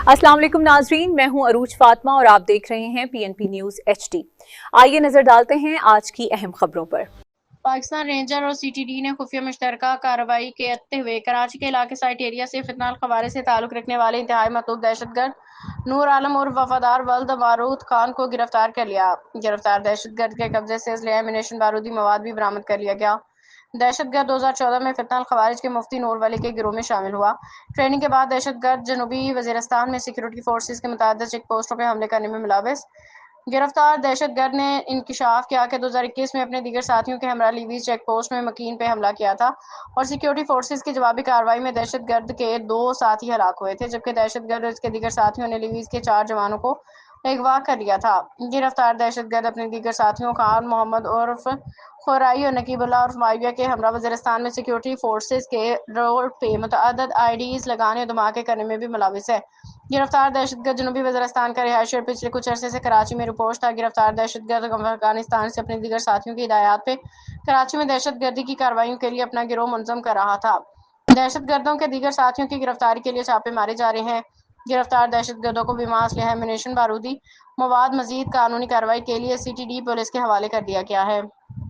अस्सलाम वालेकुम नाजरीन, मैं हूं अरूज फातिमा और आप देख रहे हैं PNP न्यूज HD। आइए नजर डालते हैं आज की अहम खबरों पर। पाकिस्तान रेंजर और CTD ने खुफिया मुश्तरका कार्रवाई करते हुए कराची के इलाके साइट एरिया से फितनाल खवारे से ताल्लुक रखने वाले इंतहाई मतूब दहशतगर्द नूर आलम और वफादार वल्द बारूद खान को गिरफ्तार कर लिया। गिरफ्तार दहशतगर्द के कब्जे से असलहा एमिनेशन बारूदी मवाद भी बरामद कर लिया गया। दहशतगर्द 2014 में फितनाल खवारिज के मुफ्ती नूर वली के गिरोह में शामिल हुआ। ट्रेनिंग के बाद दहशतगर्द जनूबी वजीरिस्तान में सिक्योरिटी फोर्सेज के मुतअद्दिद चेक पोस्टों पर हमले करने में मुलव्वस। गिरफ्तार दहशतगर्द ने इंकशाफ किया कि 2021 में अपने दीगर साथियों के हमरा लीवीज चेक पोस्ट में मकीन पे हमला किया था और सिक्योरिटी फोर्सेज की जवाबी कार्रवाई में दहशतगर्द के 2 साथी हलाक हुए थे, जबकि दहशतगर्द और इसके दीगर साथियों ने लीवीज के 4 जवानों को अगवा कर लिया था। गिरफ्तार दहशतगर्द अपने दीगर साथियों खान मोहम्मद उर्फ खुराई और नकीबुल्लाह उर्फ माविया के हमरा वजीरिस्तान में सिक्योरिटी फोर्सेज के रोल पे मुतअद्दिद IDs लगाने और धमाके करने में भी मुलव्वस है। गिरफ्तार दहशतगर्द जनूबी वजीरिस्तान का रिहायशी और पिछले कुछ अरसे से कराची में रिपोर्ट था। गिरफ्तार दहशतगर्द अफगानिस्तान से अपने दीगर साथियों की हिदायत पे कराची में दहशतगर्दी की कार्रवाइयों के लिए अपना गिरोह मुनज़्ज़म कर रहा था। दहशतगर्दों के दीगर साथियों की गिरफ्तारी के लिए छापे मारे जा रहे हैं। गिरफ्तार दहशतगर्दों को बीमा असलहा एमिनेशन बारूदी मवाद मजीद कानूनी कार्रवाई के लिए CTD पुलिस के हवाले कर दिया गया है।